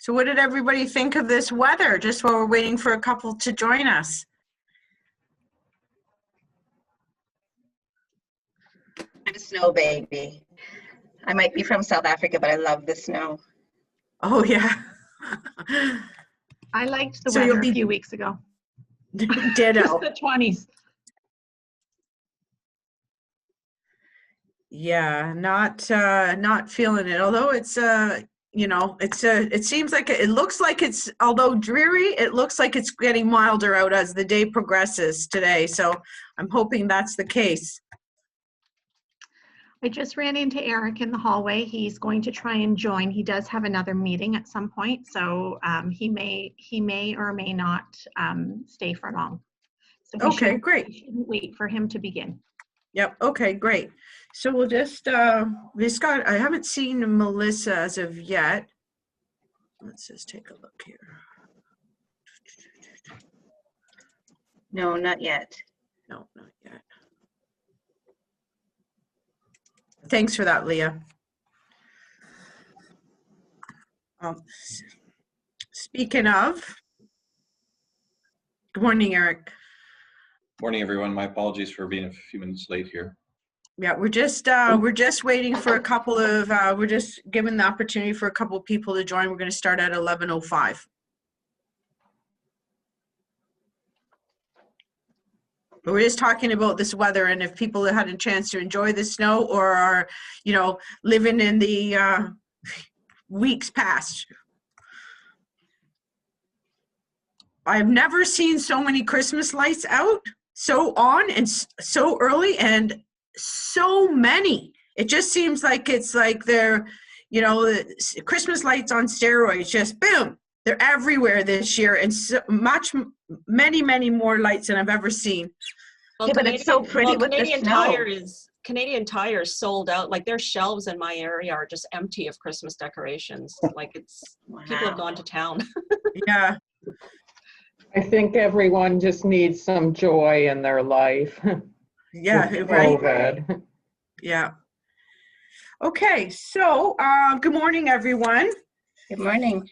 So what did everybody think of this weather, just while we're waiting for a couple to join us? I'm a snow baby. I might be from South Africa, but I love the snow. Oh, yeah. I liked the So weather you'll be- a few weeks ago. Ditto. The 20s. Yeah, not feeling it. Although it's you know, it seems like it looks like it's, although dreary, it looks like it's getting milder out as the day progresses today. So I'm hoping that's the case. I just ran into Eric in the hallway. He's going to try and join. He does have another meeting at some point, so he may or may not stay for long. So Okay, great. we shouldn't wait for him to begin. Yep. Okay, great. So we'll just, Scott, I haven't seen Melissa as of yet. Let's just take a look here. No, not yet. No, not yet. Thanks for that, Leah. Speaking of, good morning, Eric. Morning, everyone. My apologies for being a few minutes late here. Yeah, we're just waiting for a couple of, we're just giving the opportunity for a couple of people to join. We're going to start at 11:05. But we're just talking about this weather, and if people had a chance to enjoy the snow or are, you know, living in the weeks past. I've never seen so many Christmas lights out, so on and so early, and so many. It just seems like it's like they're, you know, Christmas lights on steroids, just boom. They're everywhere this year, and so many more lights than I've ever seen. Well, yeah, but it's so pretty with Canadian the snow. Canadian Tire is sold out. Like their shelves in my area are just empty of Christmas decorations. Like it's, wow. People have gone to town. Yeah. I think everyone just needs some joy in their life. Yeah, right. Yeah. Okay, so good morning, everyone. Good morning.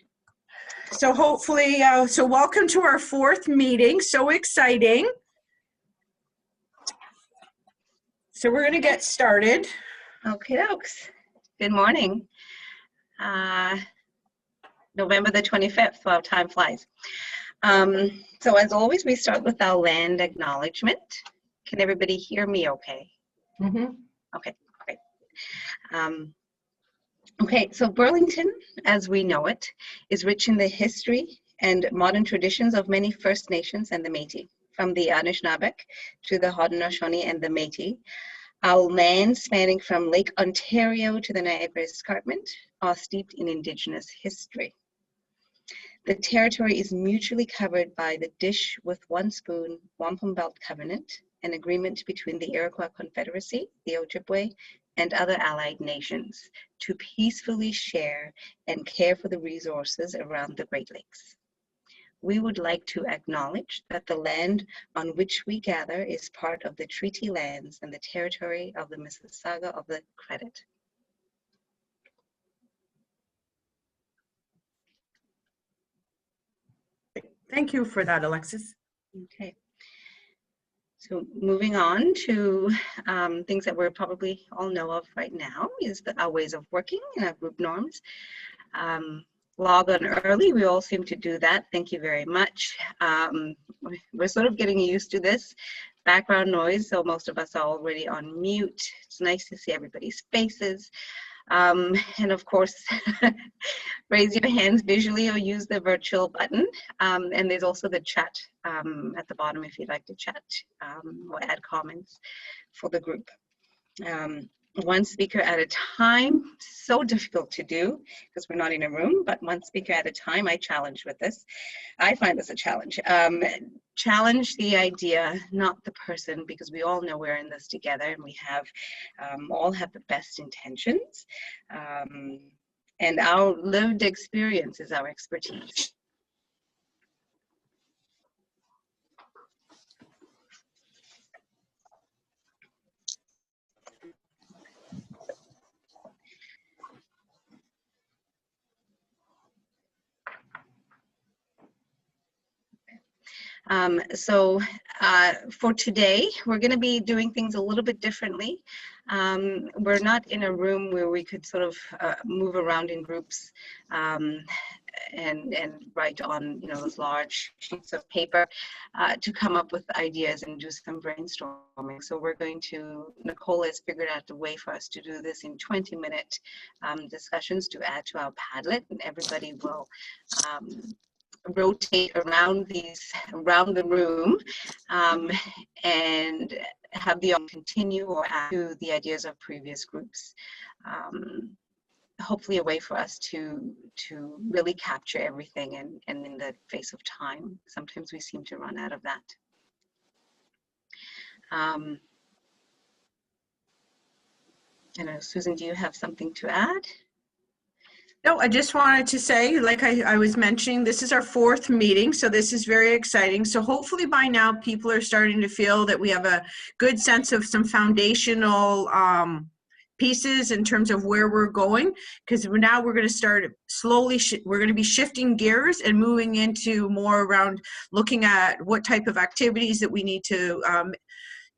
So hopefully, so welcome to our fourth meeting. So exciting. So we're going to get started. Okay, dokes. Good morning. November the 25th, wow, time flies. So as always, we start with our land acknowledgement. Can everybody hear me okay? Mm-hmm. Okay, great. Okay, so Burlington, as we know it, is rich in the history and modern traditions of many First Nations and the Métis. From the Anishinaabe to the Haudenosaunee and the Métis, our lands spanning from Lake Ontario to the Niagara Escarpment are steeped in Indigenous history. The territory is mutually covered by the Dish with One Spoon Wampum Belt Covenant, an agreement between the Iroquois Confederacy, the Ojibwe, and other allied nations to peacefully share and care for the resources around the Great Lakes. We would like to acknowledge that the land on which we gather is part of the treaty lands and the territory of the Mississauga of the Credit. Thank you for that, Alexis. Okay. So moving on to things that we probably all know of right now is our ways of working and our group norms. Log on early, we all seem to do that. Thank you very much. We're sort of getting used to this background noise, so most of us are already on mute. It's nice to see everybody's faces. And of course, raise your hands visually or use the virtual button. And there's also the chat at the bottom if you'd like to chat or add comments for the group. One speaker at a time, so difficult to do because we're not in a room, but one speaker at a time. I challenge with this. I find this a challenge. Challenge the idea, not the person, because we all know we're in this together and we have all have the best intentions. And our lived experience is our expertise. For today, we're going to be doing things a little bit differently. We're not in a room where we could sort of move around in groups and write on, those large sheets of paper to come up with ideas and do some brainstorming. So Nicole has figured out a way for us to do this in 20-minute discussions to add to our Padlet, and everybody will rotate around the room and have the continue or add to the ideas of previous groups. Hopefully a way for us to really capture everything and in the face of time. Sometimes we seem to run out of that. I don't know, Susan, do you have something to add? No, I just wanted to say, like I was mentioning, this is our 4th meeting, so this is very exciting. So hopefully by now people are starting to feel that we have a good sense of some foundational pieces in terms of where we're going, because now we're going to start slowly, we're going to be shifting gears and moving into more around looking at what type of activities that we need to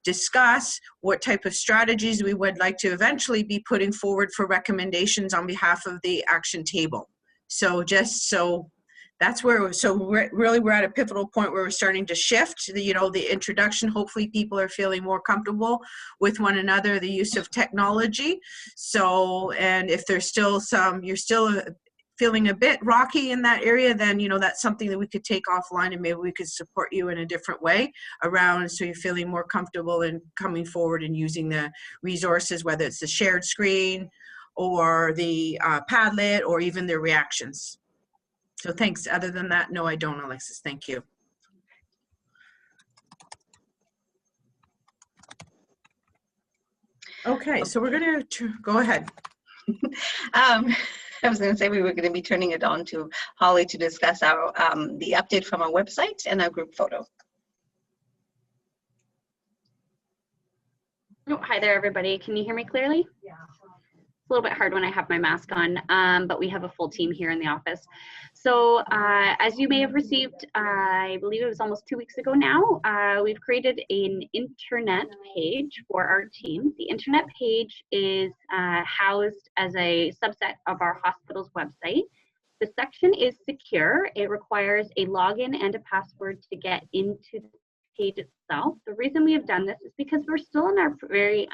discuss, what type of strategies we would like to eventually be putting forward for recommendations on behalf of the action table. So that's where, we're at a pivotal point where we're starting to shift the introduction. Hopefully people are feeling more comfortable with one another, the use of technology. So, and if there's still you're still feeling a bit rocky in that area, then that's something that we could take offline, and maybe we could support you in a different way around, so you're feeling more comfortable in coming forward and using the resources, whether it's the shared screen or the Padlet or even their reactions. So thanks. Other than that, no, I don't, Alexis. Thank you. Okay, so we're going to go ahead. I was going to say we were going to be turning it on to Holly to discuss our the update from our website and our group photo. Oh, hi there, everybody. Can you hear me clearly? Yeah. It's a little bit hard when I have my mask on, but we have a full team here in the office. So as you may have received, I believe it was almost 2 weeks ago now, we've created an internet page for our team. The internet page is housed as a subset of our hospital's website. The section is secure. It requires a login and a password to get into the page itself. The reason we have done this is because we're still in our very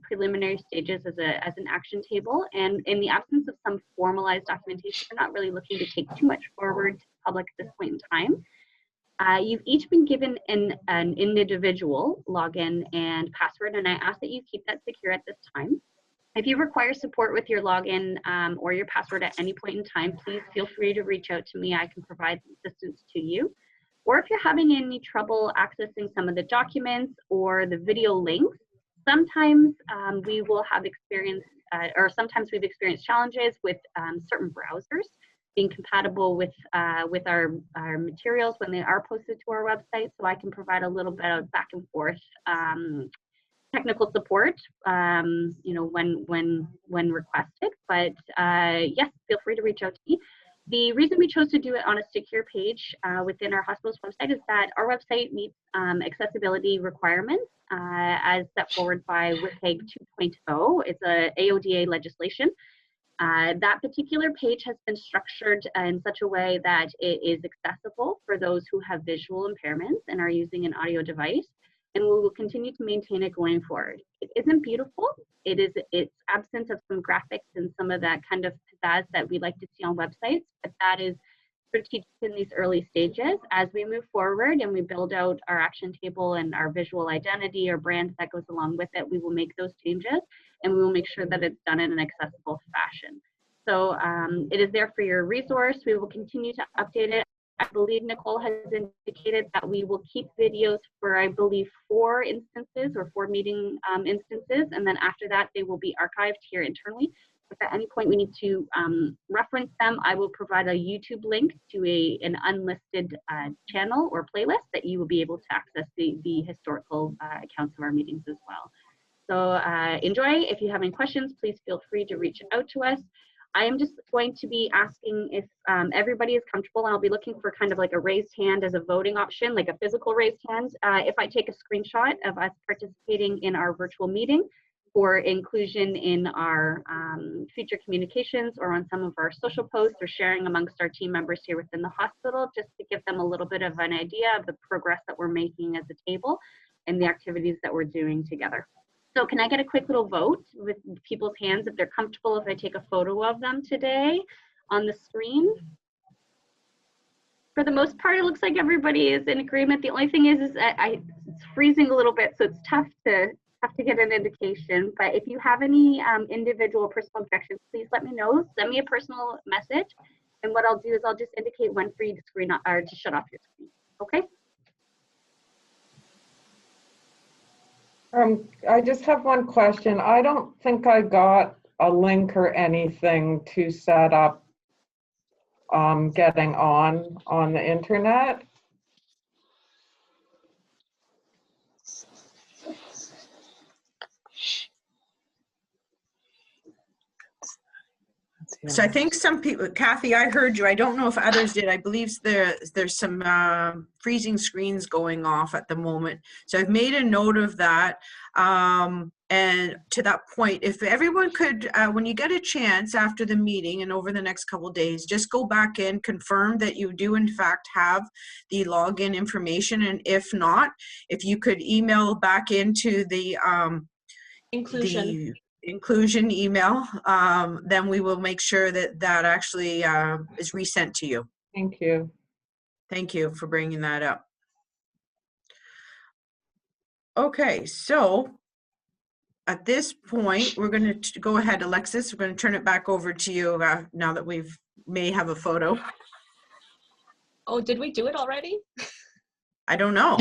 preliminary stages as an action table, and in the absence of some formalized documentation, we're not really looking to take too much forward to the public at this point in time. You've each been given an individual login and password, and I ask that you keep that secure at this time. If you require support with your login or your password at any point in time, please feel free to reach out to me. I can provide assistance to you. Or if you're having any trouble accessing some of the documents or the video links, sometimes we will have experience, or sometimes we've experienced challenges with certain browsers being compatible with our materials when they are posted to our website. So I can provide a little bit of back and forth technical support, when requested. But yes, feel free to reach out to me. The reason we chose to do it on a secure page within our hospital's website is that our website meets accessibility requirements as set forward by WCAG 2.0. It's a AODA legislation. That particular page has been structured in such a way that it is accessible for those who have visual impairments and are using an audio device, and we will continue to maintain it going forward. It isn't beautiful. It's absent of some graphics and some of that kind of pizzazz that we like to see on websites, but that is strategic in these early stages. As we move forward and we build out our action table and our visual identity or brand that goes along with it, we will make those changes, and we will make sure that it's done in an accessible fashion. So it is there for your resource. We will continue to update it. I believe Nicole has indicated that we will keep videos for, I believe, 4 instances or 4 meeting instances, and then after that, they will be archived here internally. If at any point we need to reference them, I will provide a YouTube link to an unlisted channel or playlist that you will be able to access the historical accounts of our meetings as well. So enjoy. If you have any questions, please feel free to reach out to us. I am just going to be asking if everybody is comfortable, and I'll be looking for kind of like a raised hand as a voting option, like a physical raised hand. If I take a screenshot of us participating in our virtual meeting for inclusion in our future communications or on some of our social posts or sharing amongst our team members here within the hospital, just to give them a little bit of an idea of the progress that we're making as a table and the activities that we're doing together. So can I get a quick little vote with people's hands if they're comfortable if I take a photo of them today on the screen? For the most part, it looks like everybody is in agreement. The only thing is that it's freezing a little bit, so it's tough to get an indication. But if you have any individual personal objections, please let me know. Send me a personal message, and what I'll do is I'll just indicate when for you to screen or to shut off your screen. Okay. I just have one question. I don't think I got a link or anything to set up getting on the internet. So I think some people, Kathy, I heard you. I don't know if others did. I believe there's some freezing screens going off at the moment. So I've made a note of that. And to that point, if everyone could, when you get a chance after the meeting and over the next couple of days, just go back in, confirm that you do in fact have the login information. And if not, if you could email back into the inclusion email, then we will make sure that that actually is resent to you. Thank you. Thank you for bringing that up. Okay, so at this point, we're going to go ahead, Alexis. We're going to turn it back over to you now that we may have a photo. Oh, did we do it already? I don't know.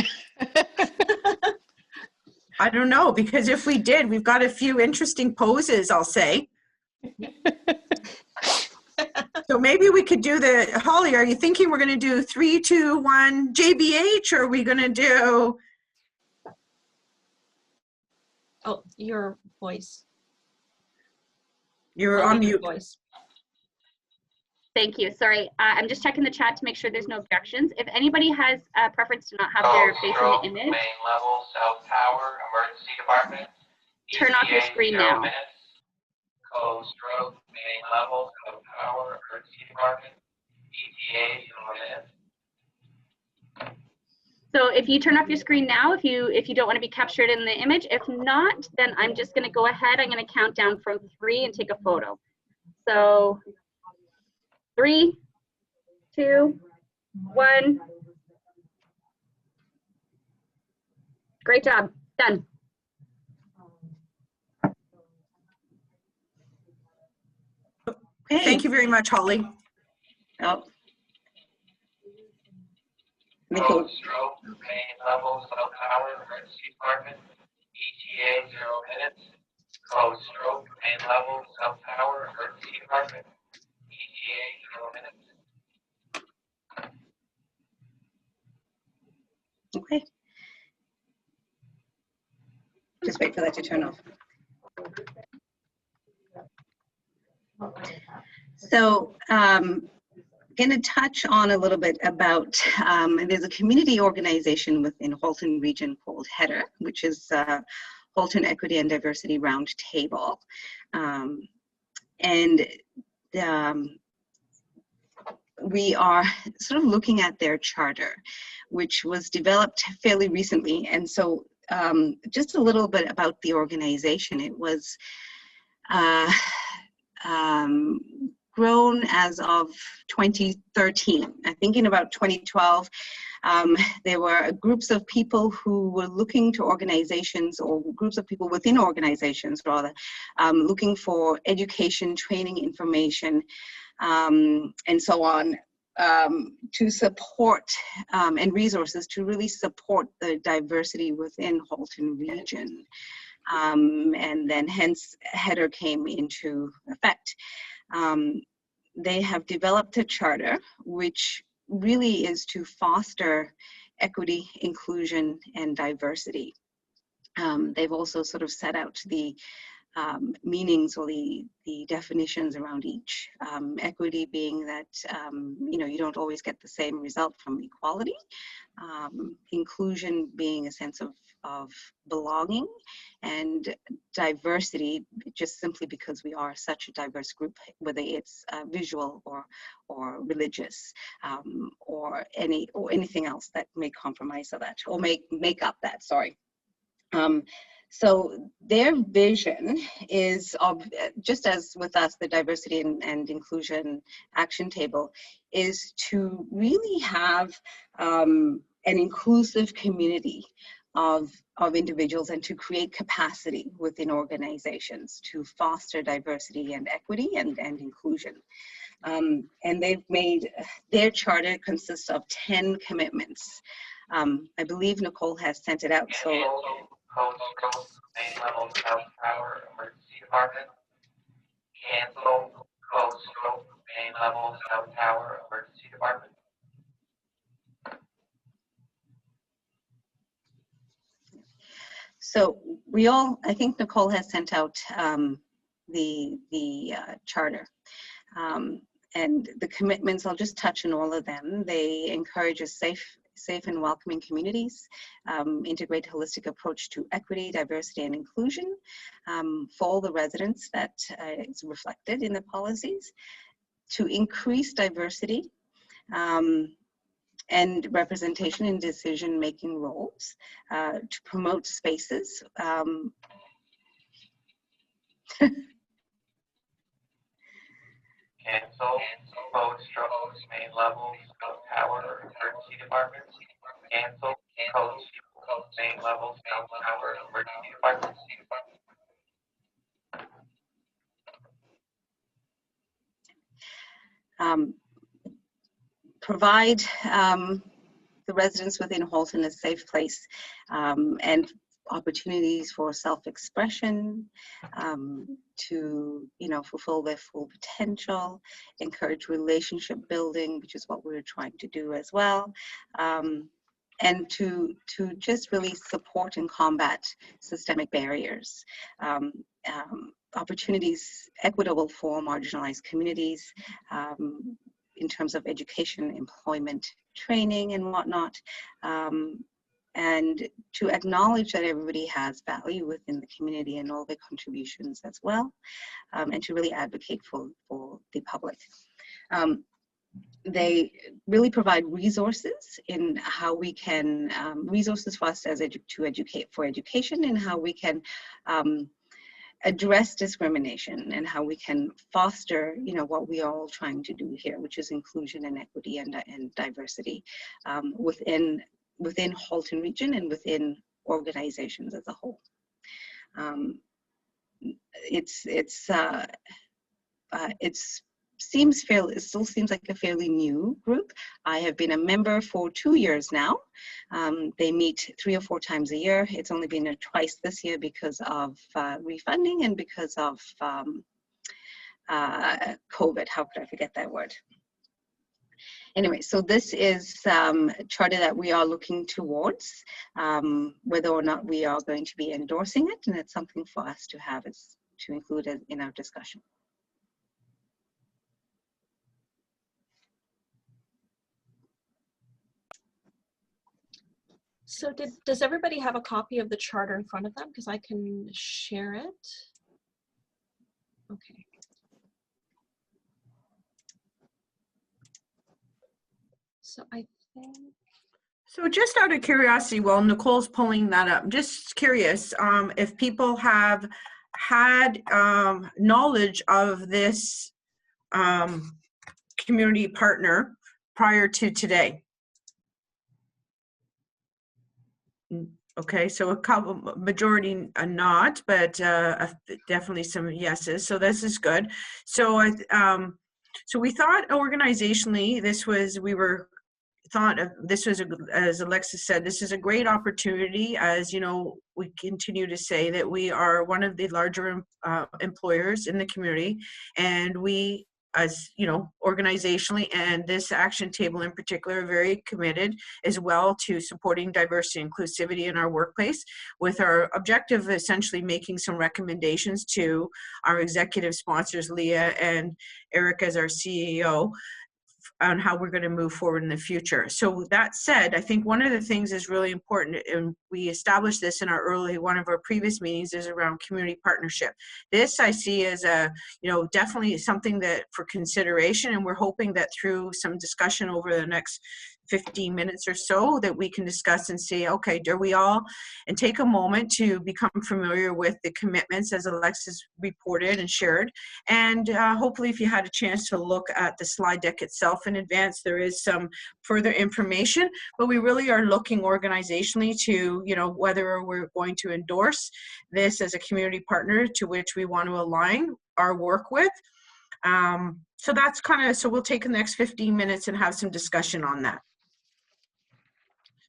I don't know, because if we did, we've got a few interesting poses, I'll say. So maybe we could do Holly, are you thinking we're going to do 3, 2, 1 JBH, or are we going to do? Oh, your voice. You're on mute. Voice. Thank you. Sorry, I'm just checking the chat to make sure there's no objections. If anybody has a preference to not have their face in the image, main level, South Tower, emergency department. Turn off your screen now. Code stroke, main level, South Tower, emergency department. ETA 0 minutes. So if you turn off your screen now, if you don't want to be captured in the image, if not, then I'm just going to go ahead. I'm going to count down from 3 and take a photo. So 3, 2, 1. Great job. Done. Okay. Thank you very much, Holly. Oh. Code stroke, main level, South Tower, emergency department. ETA 0 minutes. Code stroke, main level, South Tower, emergency department. ETA 0 minutes. Okay. Just wait for that to turn off. So going to touch on a little bit about, there's a community organization within Halton Region called HEDR, which is Halton Equity and Diversity Roundtable. We are sort of looking at their charter, which was developed fairly recently. And so just a little bit about the organization. It was grown as of 2013. I think in about 2012, there were groups of people who were looking to organizations, or groups of people within organizations rather, looking for education, training, information, and so on, to support and resources to really support the diversity within Halton Region. And then hence HEDR came into effect. They have developed a charter which really is to foster equity, inclusion, and diversity. They've also sort of set out the meanings or the definitions around each. Equity being that, you don't always get the same result from equality. Inclusion being a sense of belonging, and diversity just simply because we are such a diverse group, whether it's visual or religious, or anything else that may compromise of that or make up that, sorry. So their vision is of, just as with us, the diversity and inclusion action table, is to really have an inclusive community of individuals and to create capacity within organizations to foster diversity and equity and inclusion. And they've made, their charter consists of 10 commitments. I believe Nicole has sent it out. So Code stroke, main level, South Tower, Emergency Department. Cancel code stroke, main level, South Tower, Emergency Department. So I think Nicole has sent out the charter. And the commitments, I'll just touch on all of them. They encourage a safe and welcoming communities, integrate a holistic approach to equity, diversity, and inclusion for all the residents that is reflected in the policies, to increase diversity and representation in decision-making roles, to promote spaces. Cancel code stroke, main level, South Tower, Emergency Department. Cancel code stroke, main level, South Tower, Emergency Department. Provide the residents within Halton a safe place and opportunities for self-expression, to fulfill their full potential, encourage relationship building, which is what we're trying to do as well, and to just really support and combat systemic barriers, opportunities equitable for marginalized communities, in terms of education, employment, training, and whatnot, and to acknowledge that everybody has value within the community and all their contributions as well, and to really advocate for the public. They really provide resources in how we can, resources for us as to educate for education, and how we can address discrimination and how we can foster, what we are all trying to do here, which is inclusion and equity and diversity within Halton Region and within organizations as a whole. It still seems like a fairly new group. I have been a member for 2 years now. They meet 3 or 4 times a year. It's only been twice this year because of refunding and because of COVID. How could I forget that word? Anyway, so this is a charter that we are looking towards, whether or not we are going to be endorsing it, and it's something for us to have to include it in our discussion. So does everybody have a copy of the charter in front of them? Because I can share it. Okay. So I think. So just out of curiosity, while Nicole's pulling that up, just curious if people have had knowledge of this community partner prior to today. Okay, so a couple, majority not, but definitely some yeses. So this is good. So so we thought organizationally, as Alexis said, this is a great opportunity. As you know, we continue to say that we are one of the larger employers in the community, and we as you know, organizationally, and this action table in particular, are very committed as well to supporting diversity and inclusivity in our workplace, with our objective of essentially making some recommendations to our executive sponsors, Leah and Eric as our CEO, on how we're going to move forward in the future. So that said, I think one of the things is really important, and we established this in one of our previous meetings, is around community partnership. This I see as a, you know, definitely something that for consideration, and we're hoping that through some discussion over the next 15 minutes or so that we can discuss and say, okay, do we all, and take a moment to become familiar with the commitments as Alexis reported and shared. And hopefully if you had a chance to look at the slide deck itself in advance, there is some further information, but we really are looking organizationally to, you know, whether we're going to endorse this as a community partner to which we want to align our work with. So that's kind of, so we'll take the next 15 minutes and have some discussion on that.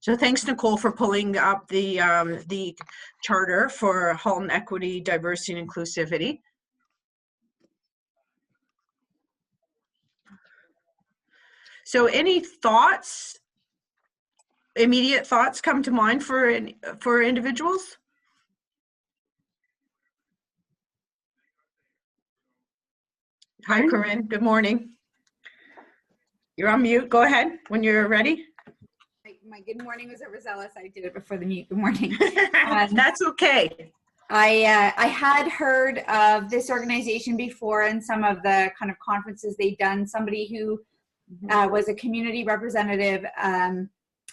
So thanks, Nicole, for pulling up the charter for Halton Equity, Diversity, and Inclusivity. So any thoughts, immediate thoughts come to mind for individuals? Hi, Corinne. Good morning. You're on mute. Go ahead when you're ready. My good morning was overzealous. I did it before the mute. Good morning. That's okay. I had heard of this organization before and some of the kind of conferences they've done. Somebody who was a community representative on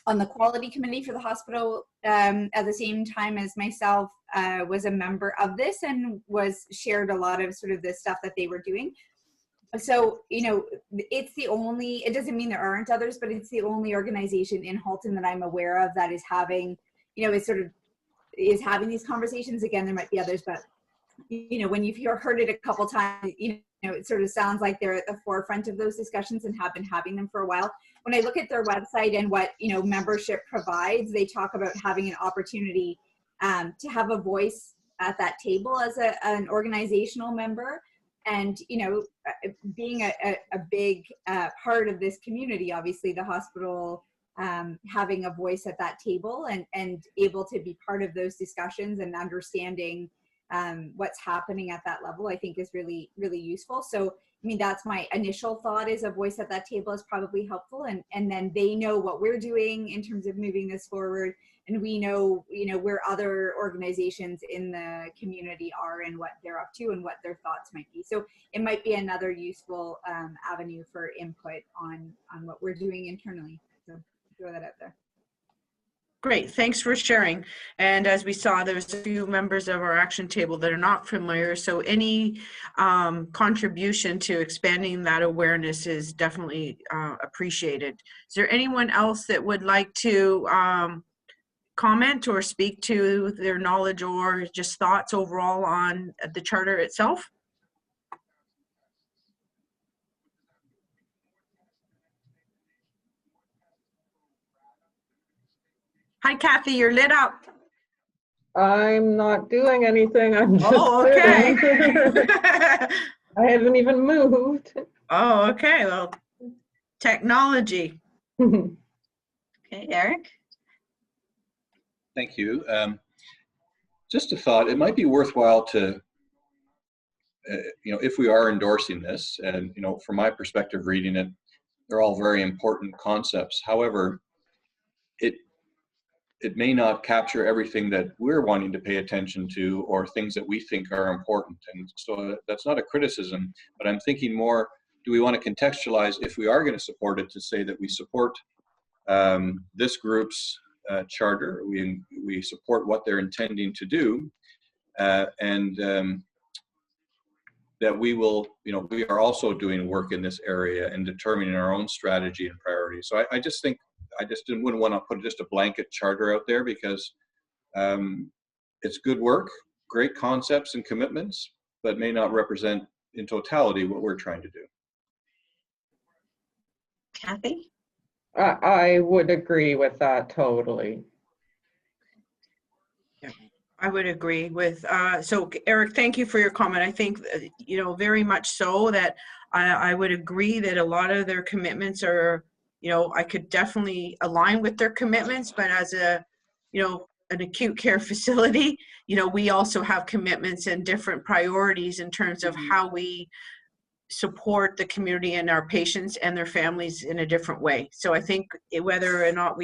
the quality committee for the hospital at the same time as myself was a member of this and shared a lot of sort of the stuff that they were doing. So, you know, it's the only, it doesn't mean there aren't others, but it's the only organization in Halton that I'm aware of that is having, you know, is having these conversations. Again, there might be others, but, you know, when you've heard it a couple times, you know, it sort of sounds like they're at the forefront of those discussions and have been having them for a while. When I look at their website and what, you know, membership provides, they talk about having an opportunity to have a voice at that table as an organizational member. And, you know, being a big part of this community, obviously the hospital having a voice at that table and able to be part of those discussions and understanding what's happening at that level, I think is really, really useful. So, I mean, that's my initial thought, is a voice at that table is probably helpful. And then they know what we're doing in terms of moving this forward. And we know, you know, where other organizations in the community are and what they're up to and what their thoughts might be. So it might be another useful avenue for input on what we're doing internally. So throw that out there. Great, thanks for sharing. And as we saw, there's a few members of our action table that are not familiar. So any contribution to expanding that awareness is definitely appreciated. Is there anyone else that would like to comment or speak to their knowledge or just thoughts overall on the charter itself? Hi, Kathy, you're lit up. I'm not doing anything. I'm just okay. sitting. I haven't even moved. Oh, okay. Well, technology. Okay, Eric? Thank you. Just a thought, it might be worthwhile to, you know, if we are endorsing this, and, you know, from my perspective reading it, they're all very important concepts. However, it may not capture everything that we're wanting to pay attention to or things that we think are important. And so that's not a criticism, but I'm thinking more, do we want to contextualize, if we are going to support it, to say that we support this group's charter, we support what they're intending to do, and that we will, you know, we are also doing work in this area and determining our own strategy and priorities. So I just think, wouldn't want to put just a blanket charter out there, because it's good work, great concepts and commitments, but may not represent in totality what we're trying to do. Kathy? I would agree with that totally. I would agree with, so Eric, thank you for your comment. I think, you know, very much so that I would agree that a lot of their commitments are, you know, I could definitely align with their commitments, but as a, you know, an acute care facility, you know, we also have commitments and different priorities in terms of how we support the community and our patients and their families in a different way. So I think whether or not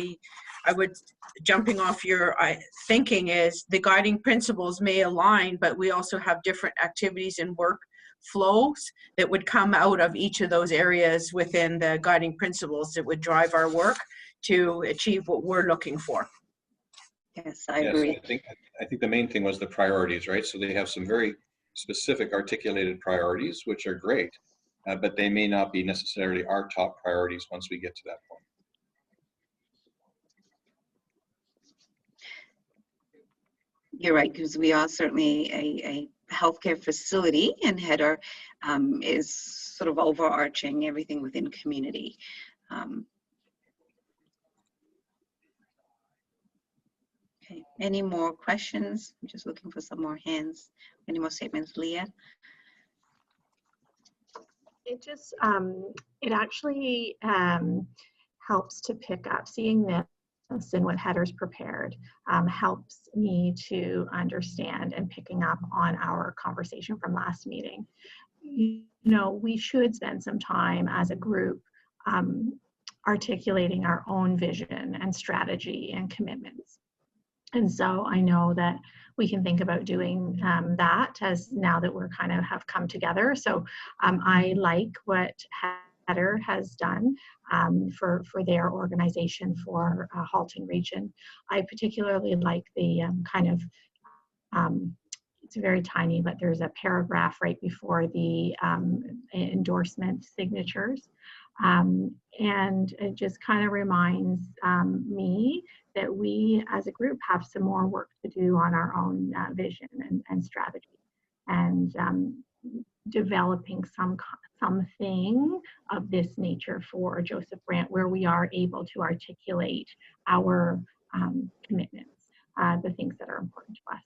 jumping off your thinking is the guiding principles may align, but we also have different activities and work flows that would come out of each of those areas within the guiding principles that would drive our work to achieve what we're looking for. Yes, I agree. I think the main thing was the priorities, right? So they have some very specific articulated priorities, which are great, but they may not be necessarily our top priorities once we get to that point. You're right, because we are certainly a healthcare facility, and HEDR is sort of overarching everything within community. Okay, any more questions? I'm just looking for some more hands. Any more statements, Leah? It just, it actually helps to pick up, seeing this and what HEDR's prepared helps me to understand and picking up on our conversation from last meeting. You know, we should spend some time as a group articulating our own vision and strategy and commitments. And so I know that we can think about doing that as now that we're kind of have come together. So I like what HEDR has done for their organization for Halton Region. I particularly like the kind of, it's very tiny, but there's a paragraph right before the endorsement signatures. And it just kind of reminds me that we as a group have some more work to do on our own vision and strategy, and developing something of this nature for Joseph Brant, where we are able to articulate our commitments, the things that are important to us.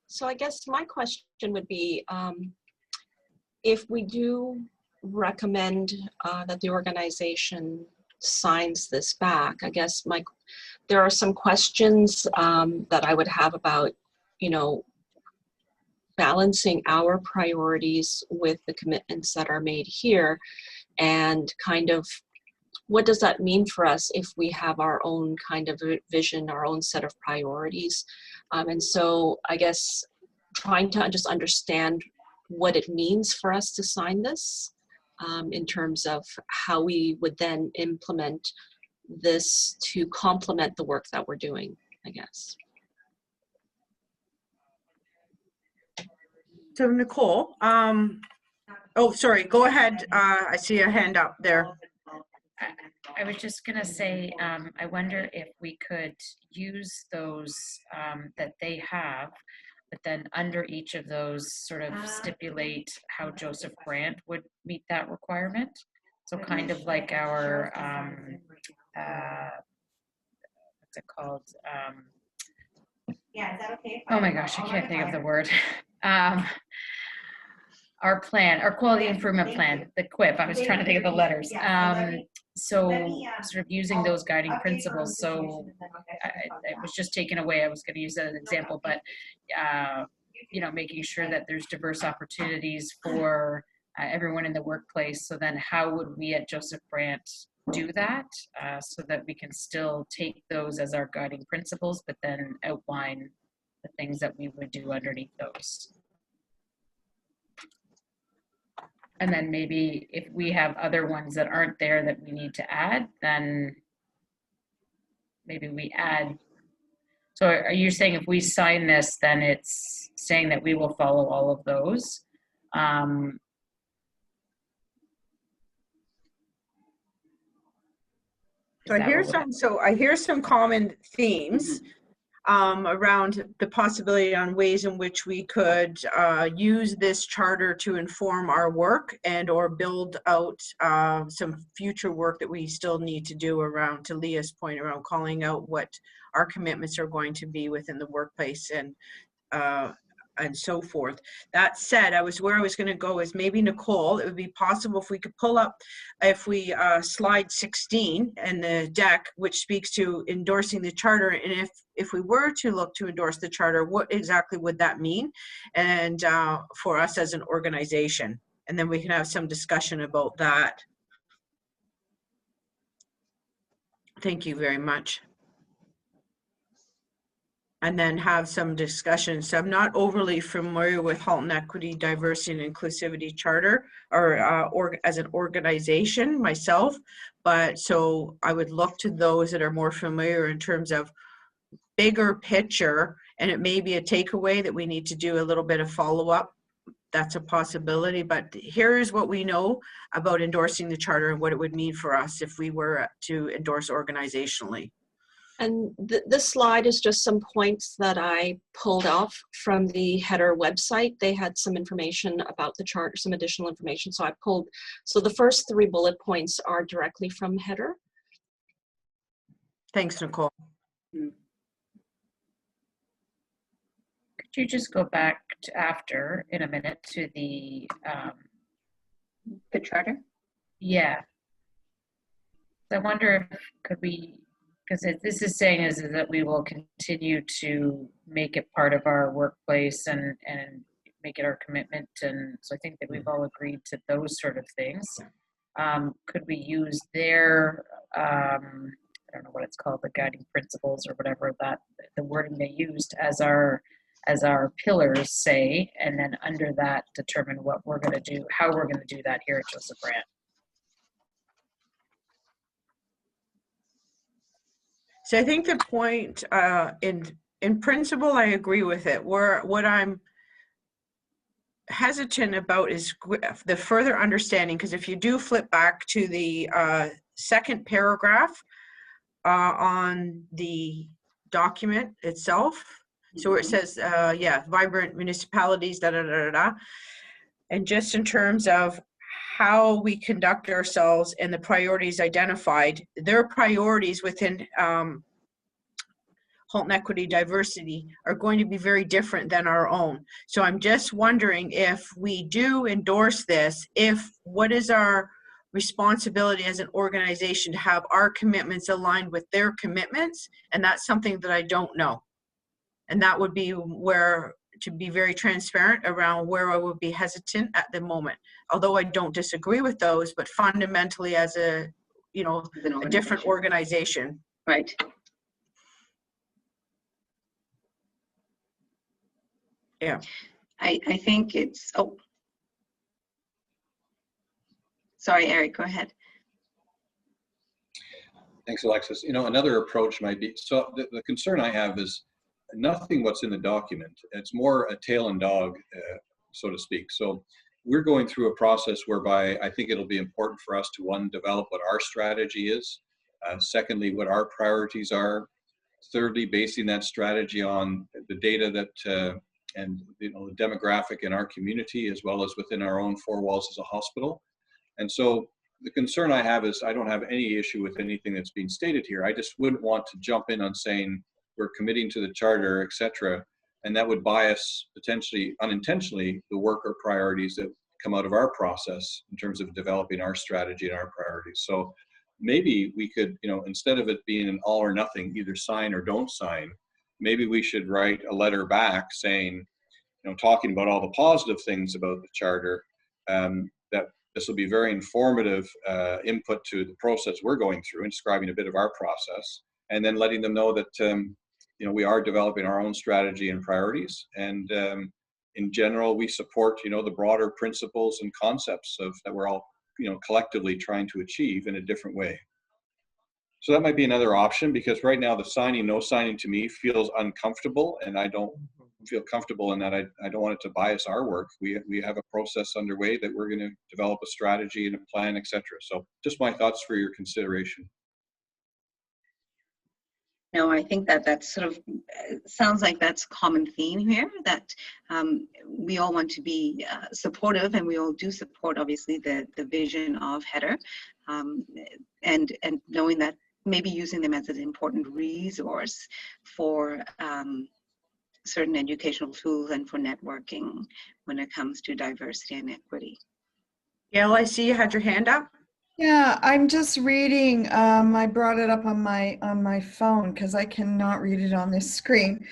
So I guess my question would be, if we do recommend that the organization signs this back, I guess there are some questions that I would have about, you know, balancing our priorities with the commitments that are made here, and kind of what does that mean for us if we have our own kind of vision, our own set of priorities. And so I guess trying to just understand what it means for us to sign this in terms of how we would then implement this to complement the work that we're doing, I guess. So Nicole, oh, sorry, go ahead. I see a hand up there. I was just going to say, I wonder if we could use those that they have, but then under each of those sort of stipulate how Joseph Brant would meet that requirement. So kind of like our, what's it called? Yeah, is that okay? Oh my gosh, I can't think of the word. Our plan, our quality improvement plan, the QIP. I was trying to think of the letters. So sort of using those guiding principles. So it was just taken away. I was going to use that as an example, but you know, making sure that there's diverse opportunities for everyone in the workplace. So then how would we at Joseph Brant do that so that we can still take those as our guiding principles, but then outline the things that we would do underneath those. And then maybe if we have other ones that aren't there that we need to add, then maybe we add. So are you saying if we sign this, then it's saying that we will follow all of those? So I hear some common themes. around the possibility on ways in which we could use this charter to inform our work and or build out some future work that we still need to do around, to Leah's point, around calling out what our commitments are going to be within the workplace and so forth. That said, where I was going to go is maybe Nicole, it would be possible if we could pull up, if we slide 16 in the deck, which speaks to endorsing the charter, and if we were to look to endorse the charter, what exactly would that mean, and for us as an organization, and then we can have some discussion about that. Thank you very much. And then have some discussion. So I'm not overly familiar with Halton Equity, Diversity and Inclusivity Charter or as an organization myself, but so I would look to those that are more familiar in terms of bigger picture, and it may be a takeaway that we need to do a little bit of follow-up. That's a possibility, but here's what we know about endorsing the charter and what it would mean for us if we were to endorse organizationally. And this slide is just some points that I pulled off from the header website. They had some information about the charter, some additional information. So I pulled, so the first 3 bullet points are directly from header. Thanks, Nicole. Could you just go back to after, in a minute, to the charter? Yeah. I wonder if could we, because this is saying is that we will continue to make it part of our workplace and make it our commitment. And so I think that we've all agreed to those sort of things. Could we use their, I don't know what it's called, the guiding principles or whatever, that the wording they used as our pillars say, and then under that determine what we're going to do, how we're going to do that here at Joseph Brant. So I think the point in principle, I agree with it. What I'm hesitant about is the further understanding, because if you do flip back to the second paragraph on the document itself, so where it says, yeah, vibrant municipalities, da da da da da, and just in terms of how we conduct ourselves and the priorities identified, their priorities within Halton Equity Diversity are going to be very different than our own. So I'm just wondering if we do endorse this, what is our responsibility as an organization to have our commitments aligned with their commitments? And that's something that I don't know. And that would be where, to be very transparent around where I would be hesitant at the moment. Although I don't disagree with those, but fundamentally as a different organization. Right. Yeah. I think it's, oh. Sorry, Eric, go ahead. Thanks, Alexis. Another approach might be, so the concern I have is nothing what's in the document. It's more a tail and dog, so to speak. So we're going through a process whereby I think it'll be important for us to, one, develop what our strategy is. Secondly, what our priorities are. Thirdly, basing that strategy on the data that, and the demographic in our community, as well as within our own 4 walls as a hospital. And so the concern I have is I don't have any issue with anything that's being stated here. I just wouldn't want to jump in on saying we're committing to the charter, et cetera, and that would bias potentially unintentionally the work or priorities that come out of our process in terms of developing our strategy and our priorities. So maybe we could, instead of it being an all or nothing, either sign or don't sign, maybe we should write a letter back saying, talking about all the positive things about the charter, that this will be very informative input to the process we're going through and describing a bit of our process, and then letting them know that we are developing our own strategy and priorities, and in general we support the broader principles and concepts that we're all collectively trying to achieve in a different way. So that might be another option, because right now the signing, no signing to me feels uncomfortable, and I don't feel comfortable in that. I don't want it to bias our work. We have a process underway that we're going to develop a strategy and a plan, etc. So just my thoughts for your consideration. No, I think that that's sort of sounds like that's a common theme here, that we all want to be supportive, and we all do support, obviously, the vision of Header, and knowing that maybe using them as an important resource for certain educational tools and for networking when it comes to diversity and equity. Gail, I see you had your hand up. Yeah, I'm just reading. I brought it up on my phone because I cannot read it on this screen.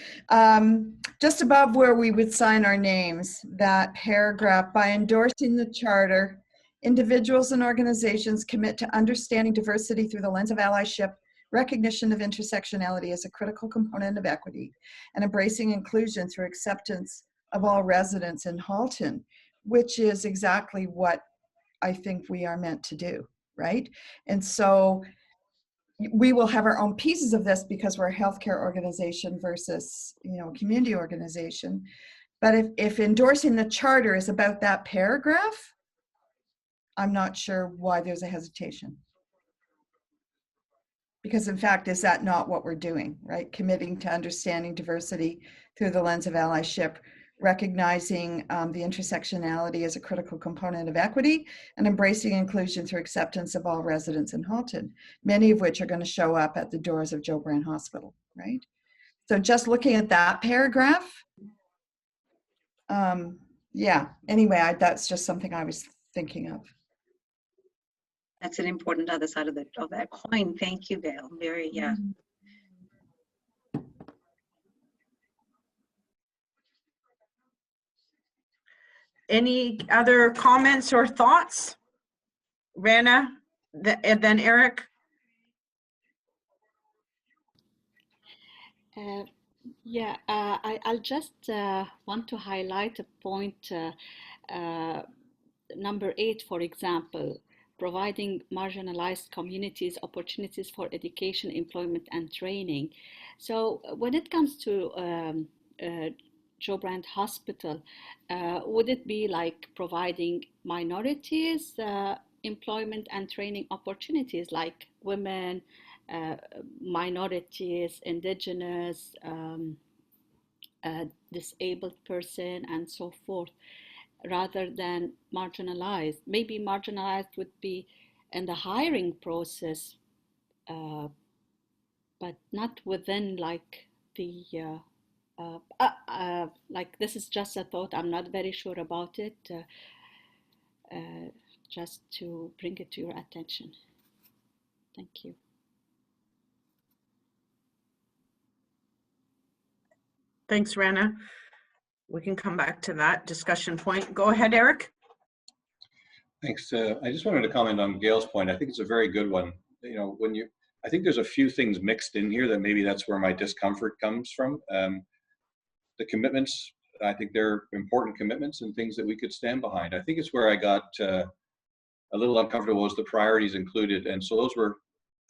Just above where we would sign our names, that paragraph, by endorsing the charter, individuals and organizations commit to understanding diversity through the lens of allyship, recognition of intersectionality as a critical component of equity, and embracing inclusion through acceptance of all residents in Halton, which is exactly what I think we are meant to do. Right? And so we will have our own pieces of this because we're a healthcare organization versus, community organization. But if endorsing the charter is about that paragraph, I'm not sure why there's a hesitation. Because in fact, is that not what we're doing, right? Committing to understanding diversity through the lens of allyship, recognizing the intersectionality as a critical component of equity, and embracing inclusion through acceptance of all residents in Halton, many of which are going to show up at the doors of Joe Brand Hospital, right? So just looking at that paragraph, yeah, anyway, that's just something I was thinking of. That's an important other side of that coin. Thank you, Gail. Very, yeah. Any other comments or thoughts? Rana, and then Eric. I'll just want to highlight a point, number 8, for example, providing marginalized communities opportunities for education, employment, and training. So when it comes to Joe Brand Hospital, would it be like providing minorities employment and training opportunities, like women, minorities, indigenous, disabled person, and so forth, rather than marginalized? Maybe marginalized would be in the hiring process, but not within like the like, this is just a thought. I'm not very sure about it. Just to bring it to your attention. Thank you. Thanks, Rana. We can come back to that discussion point. Go ahead, Eric. Thanks. I just wanted to comment on Gail's point. I think it's a very good one. I think there's a few things mixed in here that maybe that's where my discomfort comes from. The commitments, I think they're important commitments and things that we could stand behind. I think it's where I got a little uncomfortable was the priorities included. And so those were,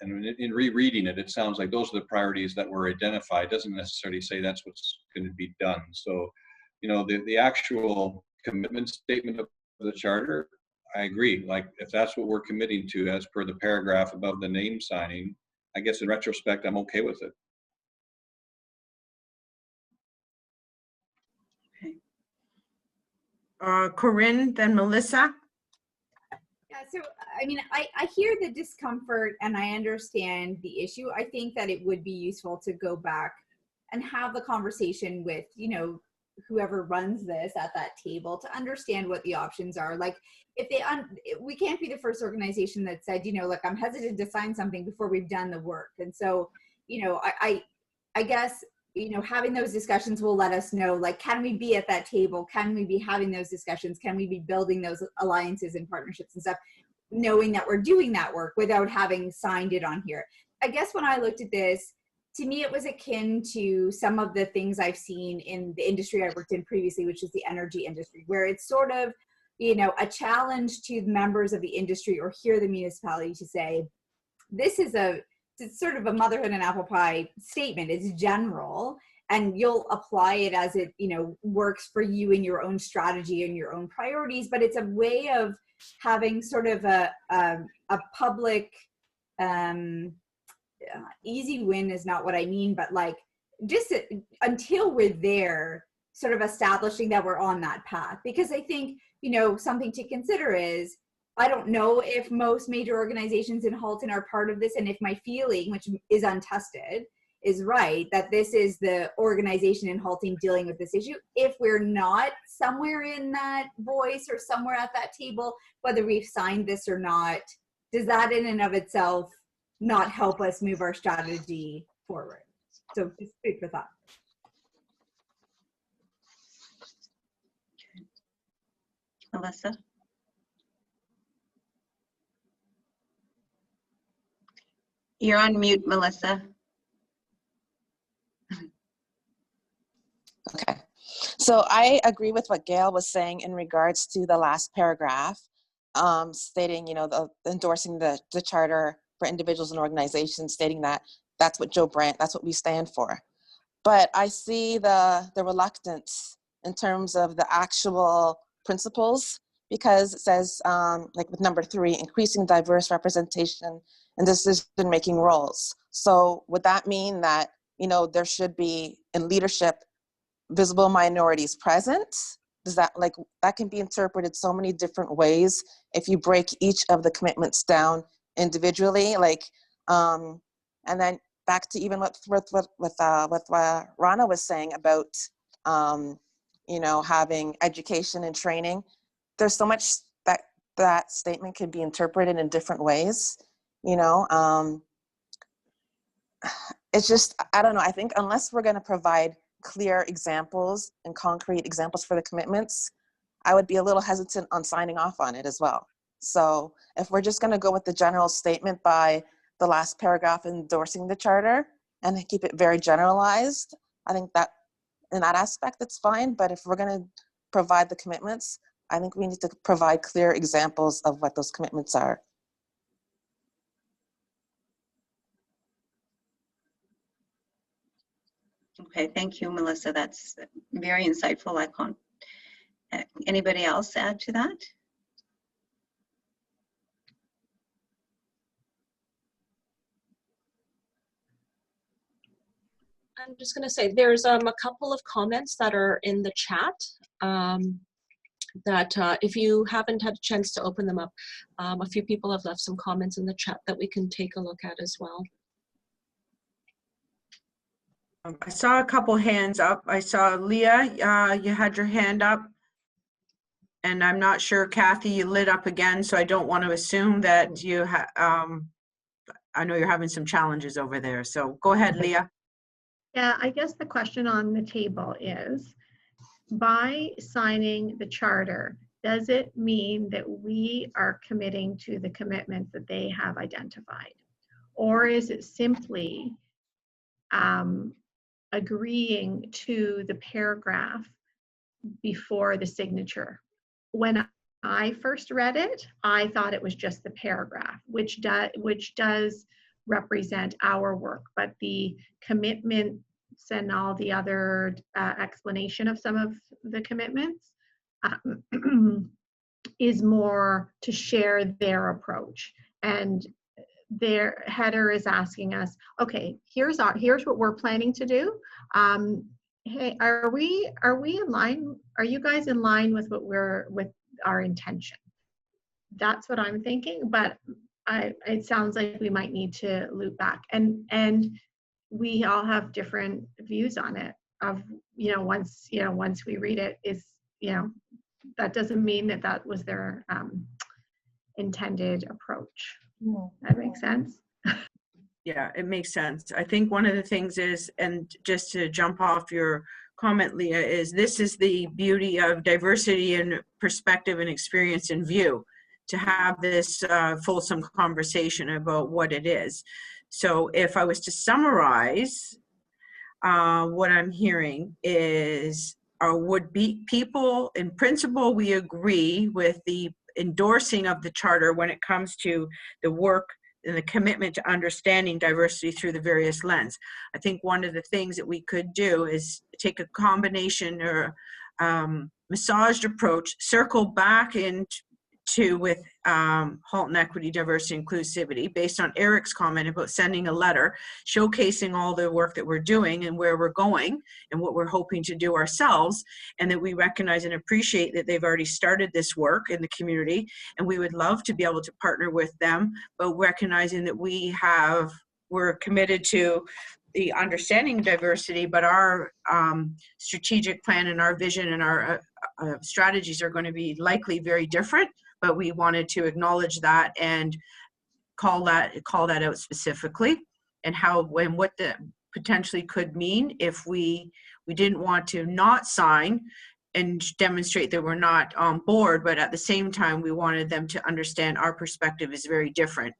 and in rereading it, it sounds like those are the priorities that were identified. It doesn't necessarily say that's what's going to be done. So, the actual commitment statement of the charter, I agree. Like, if that's what we're committing to as per the paragraph above the name signing, I guess in retrospect, I'm okay with it. Corinne, then Melissa. Yeah, so I mean, I hear the discomfort and I understand the issue. I think that it would be useful to go back and have the conversation with, whoever runs this at that table to understand what the options are. Like, if we can't be the first organization that said, look, I'm hesitant to sign something before we've done the work. And so, I guess, having those discussions will let us know, like, can we be at that table? Can we be having those discussions? Can we be building those alliances and partnerships and stuff, knowing that we're doing that work without having signed it on here? I guess when I looked at this, to me, it was akin to some of the things I've seen in the industry I worked in previously, which is the energy industry, where it's sort of, a challenge to members of the industry or here the municipality to say, this is it's sort of a motherhood and apple pie statement. It's general, and you'll apply it as it, works for you in your own strategy and your own priorities. But it's a way of having sort of a public easy win is not what I mean, but like just until we're there, sort of establishing that we're on that path. Because I think, you know, something to consider is, I don't know if most major organizations in Halton are part of this, and if my feeling, which is untested, is right, that this is the organization in Halton dealing with this issue. If we're not somewhere in that voice or somewhere at that table, whether we've signed this or not, does that in and of itself not help us move our strategy forward? So just food for thought. Melissa? You're on mute, Melissa. Okay. So I agree with what Gail was saying in regards to the last paragraph, stating, you know, endorsing the charter for individuals and organizations, stating that that's what Joe Brandt, that's what we stand for. But I see the reluctance in terms of the actual principles, because it says, like with number 3, increasing diverse representation in decision-making roles. So would that mean that, you know, there should be in leadership visible minorities present? Does that, like, that can be interpreted so many different ways if you break each of the commitments down individually, like, and then back to even what Rana was saying about, you know, having education and training. There's so much that statement could be interpreted in different ways, you know. It's just, I don't know, I think unless we're gonna provide clear examples and concrete examples for the commitments, I would be a little hesitant on signing off on it as well. So if we're just gonna go with the general statement by the last paragraph endorsing the charter and keep it very generalized, I think that in that aspect, it's fine. But if we're gonna provide the commitments, I think we need to provide clear examples of what those commitments are. Okay, thank you, Melissa. That's very insightful. I can't. Anybody else add to that? I'm just going to say there's a couple of comments that are in the chat that if you haven't had a chance to open them up, a few people have left some comments in the chat that we can take a look at as well. I saw a couple hands up. I saw Leah, you had your hand up. And I'm not sure, Kathy, you lit up again, so I don't want to assume that you I know you're having some challenges over there. So go ahead, Leah. Yeah, I guess the question on the table is, by signing the charter, does it mean that we are committing to the commitments that they have identified? Or is it simply agreeing to the paragraph before the signature? When I first read it, I thought it was just the paragraph, which does represent our work, but the commitments and all the other explanation of some of the commitments is more to share their approach. And their header is asking us, okay, here's what we're planning to do. Hey, are we in line? Are you guys in line with with our intention? That's what I'm thinking, but it sounds like we might need to loop back, and we all have different views on it. Of once we read it, that doesn't mean that was their intended approach. That makes sense. Yeah, it makes sense. I think one of the things is, and just to jump off your comment, Leah, is this is the beauty of diversity and perspective and experience and view, to have this fulsome conversation about what it is. So if I was to summarize, what I'm hearing is, would be people, in principle, we agree with the endorsing of the charter when it comes to the work and the commitment to understanding diversity through the various lens. I think one of the things that we could do is take a combination or massaged approach, circle back in with Halton Equity, Diversity, Inclusivity, based on Eric's comment about sending a letter showcasing all the work that we're doing and where we're going and what we're hoping to do ourselves, and that we recognize and appreciate that they've already started this work in the community, and we would love to be able to partner with them, but recognizing that we're committed to the understanding diversity, but our strategic plan and our vision and our strategies are going to be likely very different. But we wanted to acknowledge that and call that out specifically, and what that potentially could mean if we didn't want to not sign and demonstrate that we're not on board, but at the same time we wanted them to understand our perspective is very different,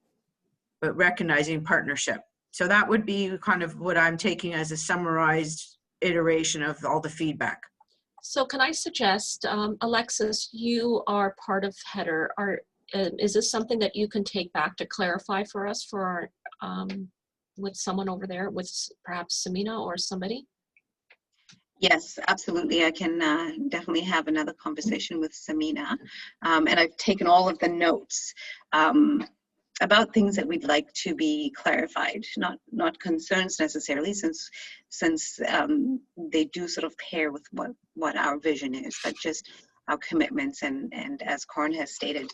but recognizing partnership. So that would be kind of what I'm taking as a summarized iteration of all the feedback. So can I suggest, Alexis, you are part of Header. Is this something that you can take back to clarify for us with someone over there, with perhaps Samina or somebody? Yes, absolutely. I can definitely have another conversation with Samina. And I've taken all of the notes about things that we'd like to be clarified, not concerns necessarily, since they do sort of pair with what our vision is, but just our commitments and as Corin has stated,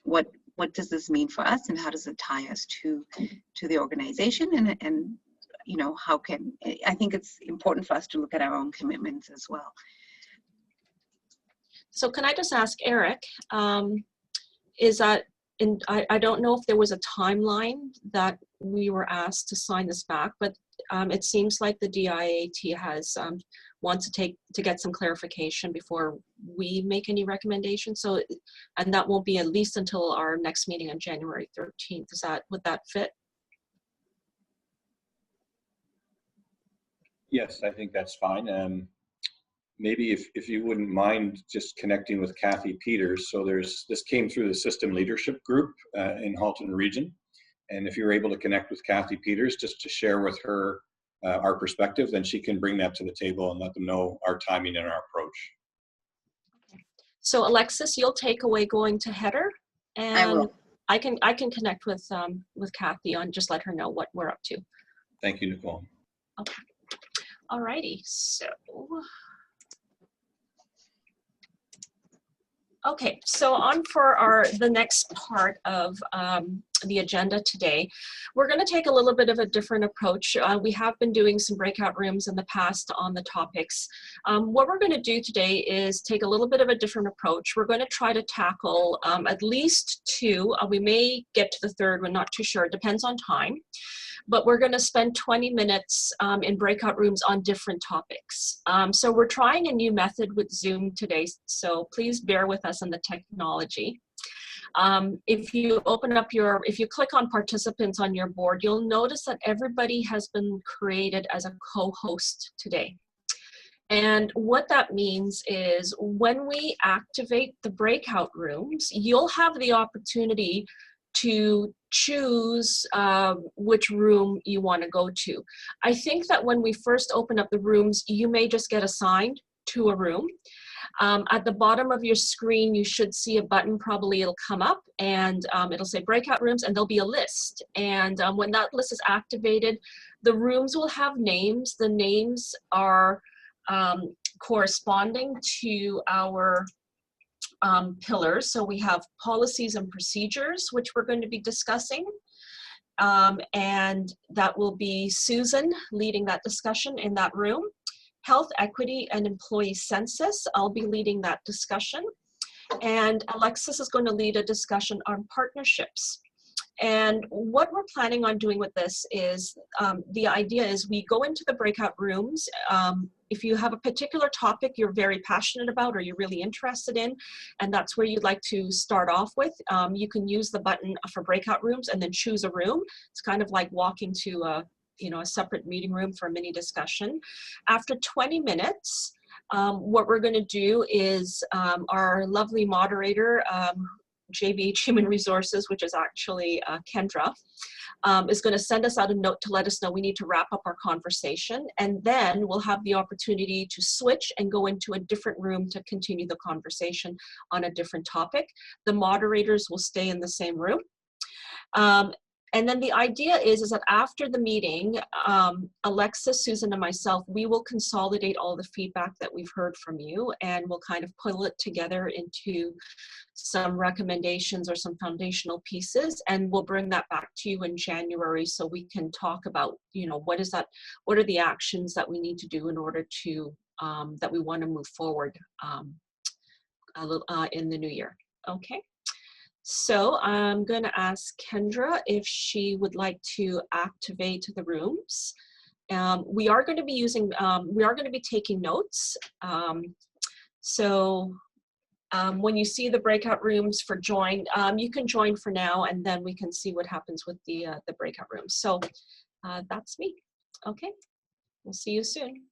what does this mean for us, and how does it tie us to the organization, and you know, I think it's important for us to look at our own commitments as well. So can I just ask Eric, is that, and I don't know if there was a timeline that we were asked to sign this back, but it seems like the DIAT has wants to get some clarification before we make any recommendations. So, and that won't be at least until our next meeting on January 13th. Would that fit? Yes, I think that's fine. Maybe if you wouldn't mind just connecting with Kathy Peters. So this came through the system leadership group in Halton Region. And if you're able to connect with Kathy Peters just to share with her our perspective, then she can bring that to the table and let them know our timing and our approach. Okay. So Alexis, you'll take away going to Header, and I will. I can connect with Kathy on, just let her know what we're up to. Thank you, Nicole. Okay. All righty. So. Okay, so on for the next part of the agenda today. We're going to take a little bit of a different approach. We have been doing some breakout rooms in the past on the topics. What we're going to do today is take a little bit of a different approach. We're going to try to tackle at least two. We may get to the third, we're not too sure. It depends on time. But we're going to spend 20 minutes in breakout rooms on different topics. So we're trying a new method with Zoom today, so please bear with us on the technology. If you click on participants on your board, you'll notice that everybody has been created as a co-host today. And what that means is when we activate the breakout rooms, you'll have the opportunity to choose which room you want to go to. I think that when we first open up the rooms, you may just get assigned to a room. At the bottom of your screen, you should see a button, probably it'll come up, and it'll say breakout rooms, and there'll be a list. And when that list is activated, the rooms will have names. The names are corresponding to our pillars. So we have policies and procedures, which we're going to be discussing. And that will be Susan leading that discussion in that room. Health, equity, and employee census, I'll be leading that discussion. And Alexis is going to lead a discussion on partnerships. And what we're planning on doing with this is, the idea is we go into the breakout rooms. If you have a particular topic you're very passionate about or you're really interested in, and that's where you'd like to start off with, you can use the button for breakout rooms and then choose a room. It's kind of like walking to a separate meeting room for a mini discussion. After 20 minutes, what we're going to do is our lovely moderator, JBH Human Resources, which is actually Kendra, is going to send us out a note to let us know we need to wrap up our conversation, and then we'll have the opportunity to switch and go into a different room to continue the conversation on a different topic. The moderators will stay in the same room. And then the idea is that after the meeting, Alexis, Susan, and myself, we will consolidate all the feedback that we've heard from you, and we'll kind of pull it together into some recommendations or some foundational pieces, and we'll bring that back to you in January so we can talk about, you know, what are the actions that we need to do in order to, that we want to move forward in the new year. Okay. So I'm going to ask Kendra if she would like to activate the rooms. We are going to be using, we are going to be taking notes. When you see the breakout rooms for join, you can join for now, and then we can see what happens with the breakout rooms. So that's me. Okay, we'll see you soon.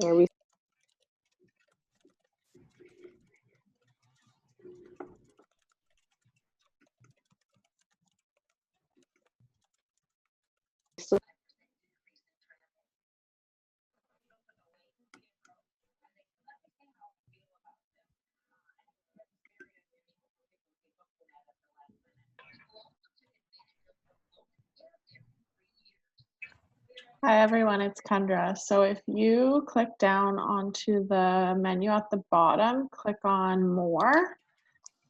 Are we? Hi everyone, it's Kendra. So if you click down onto the menu at the bottom, click on more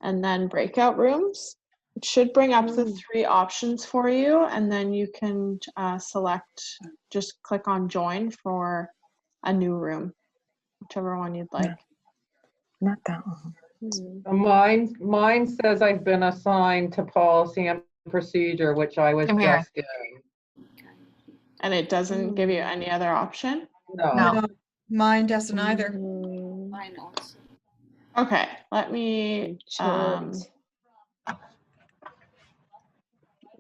and then breakout rooms. It should bring up the 3 options for you, and then you can select, just click on join for a new room, whichever one you'd like. Not that one. Mine says I've been assigned to policy and procedure, which I was Same here. just in. And it doesn't give you any other option? No. No, mine doesn't either. Mine also. Okay, let me,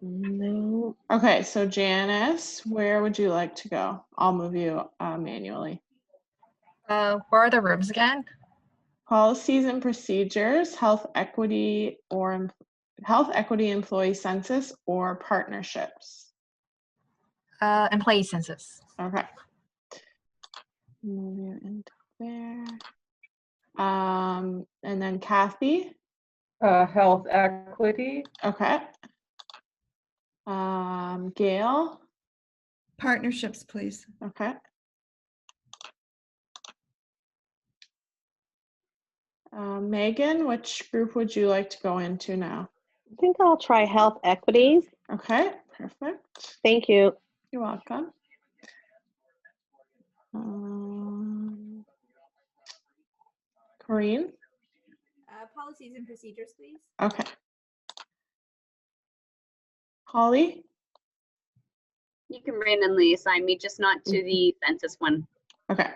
No. okay, so Janice, where would you like to go? I'll move you manually. Where are the rooms again? Policies and procedures, health equity or health equity employee census or partnerships. Employee census. Okay. Move you into there. And then Kathy. Health equity. Okay. Gail. Partnerships, please. Okay. Megan, which group would you like to go into now? I think I'll try health equities. Okay, perfect. Thank you. You're welcome. Corinne? Policies and procedures, please. Okay. Holly? You can randomly assign me, just not to the census one. Okay.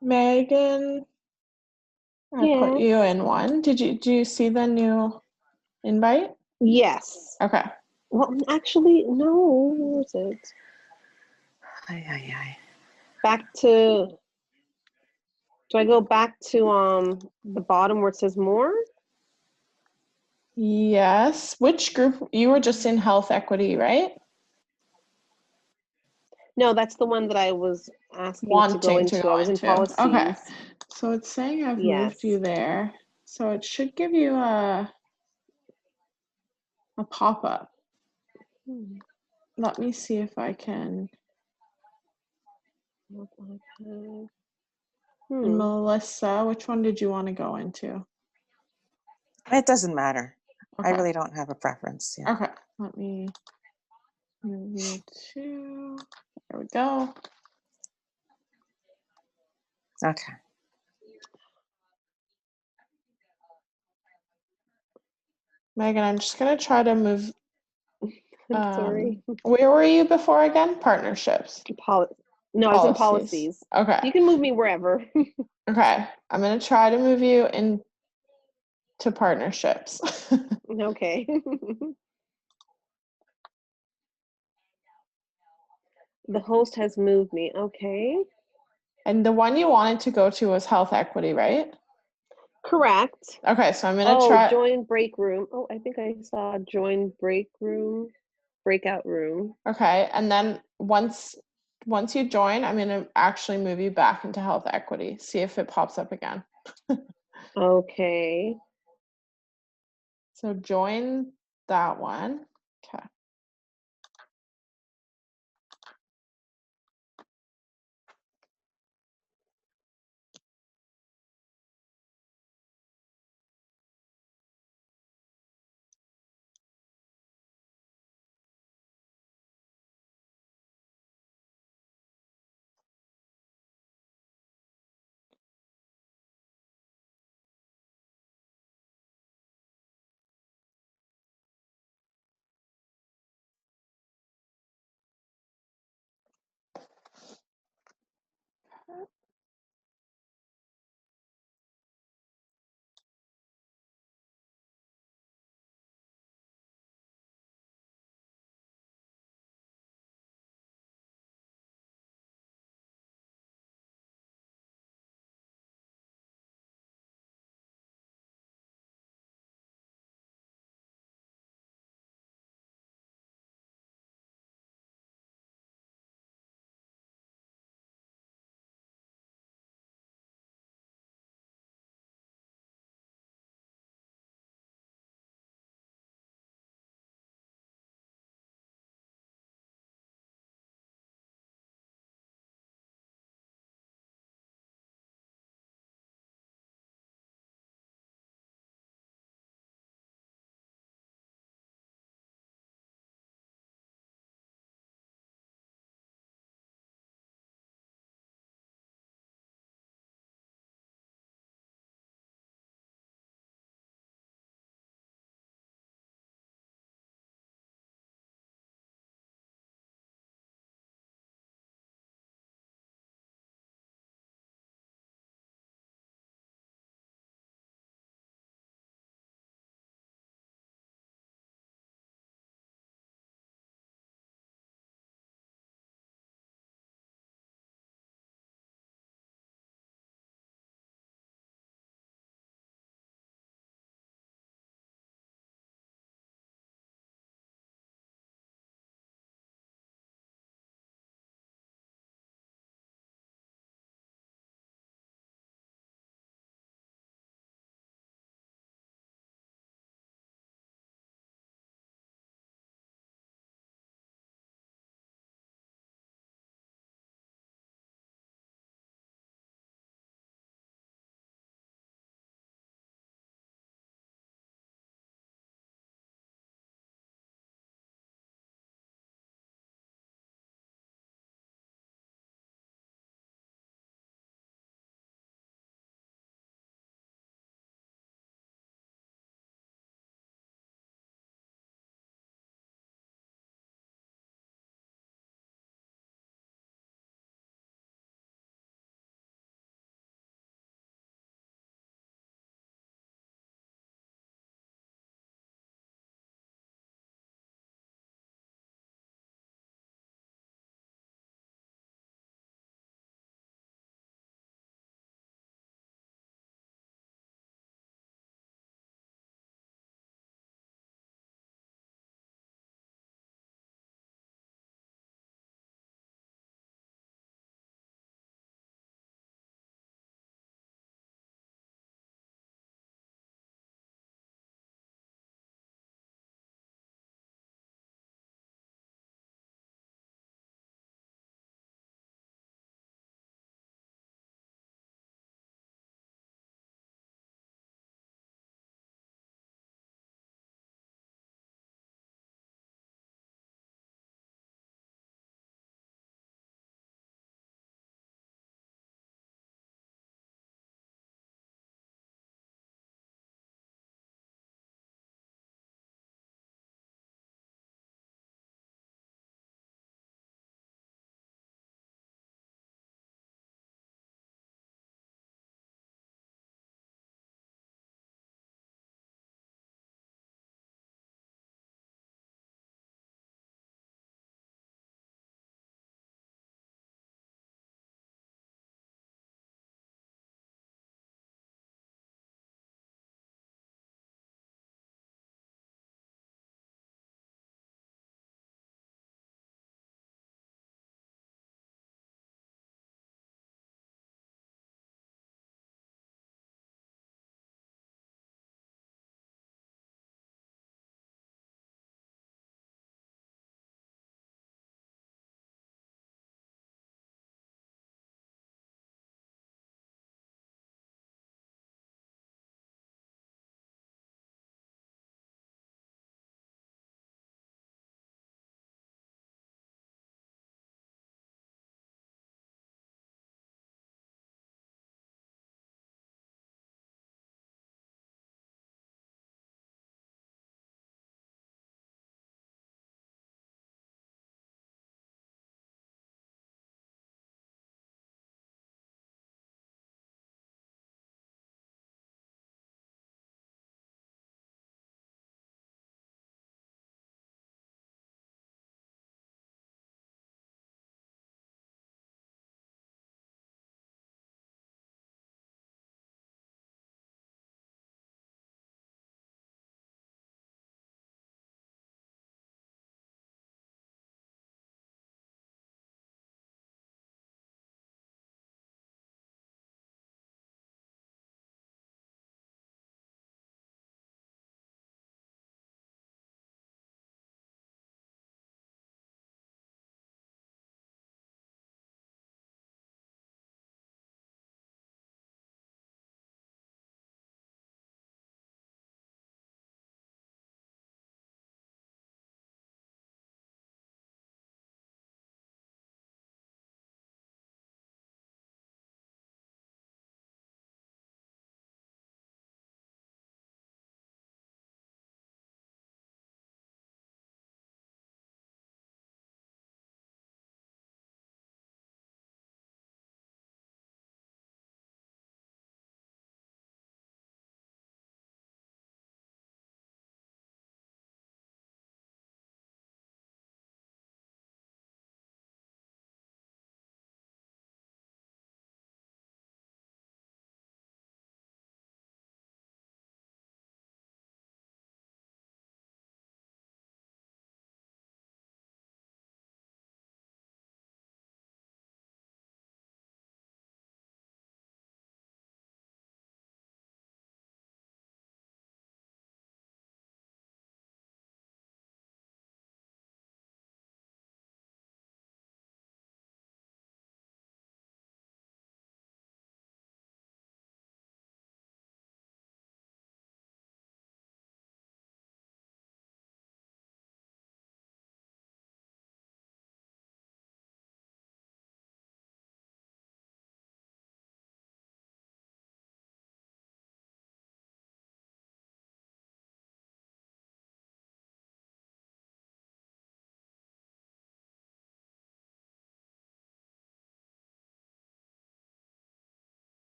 Megan, I put you in one. Do you see the new invite? Yes. Okay. Well, actually, no. Where is it? Back to. Do I go back to the bottom where it says more? Yes. Which group? You were just in health equity, right? No, that's the one that I was asking to go Wanting into. to go I was in into. policies. Okay. So it's saying I've moved you there. So it should give you a pop-up. Let me see if I can. And Melissa, which one did you want to go into? It doesn't matter. I Okay. really don't have a preference. Yeah. Okay, let me move you to, there we go. Okay. Megan, I'm just gonna try to move. I'm sorry. Where were you before again? Partnerships. No, I was in policies. Okay. You can move me wherever. Okay, I'm gonna try to move you into partnerships. Okay. The host has moved me. Okay. And the one you wanted to go to was health equity, right? Correct. Okay, so I'm gonna try. Join break room. Oh, I think I saw join break room, breakout room. Okay, and then once you join, I'm gonna actually move you back into health equity. See if it pops up again. Okay. So join that one. Okay.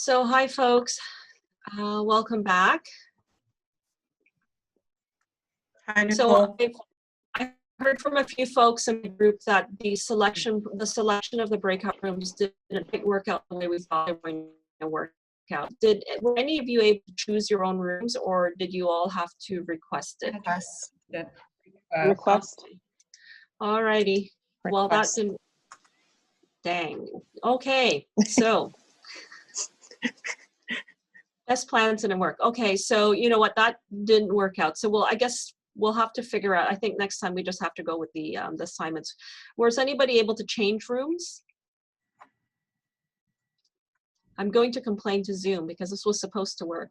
So hi, folks. Welcome back. Hi, So Nicole. I heard from a few folks in the group that the selection of the breakout rooms didn't work out the way we thought they were going to work out. Were any of you able to choose your own rooms, or did you all have to request it? Request. All righty. Well, that Request. didn't. Dang. Okay. So. Best plans didn't work. Okay, so you know what, that didn't work out. So I guess we'll have to figure out. I think next time we just have to go with the assignments. Was anybody able to change rooms? I'm going to complain to Zoom because this was supposed to work.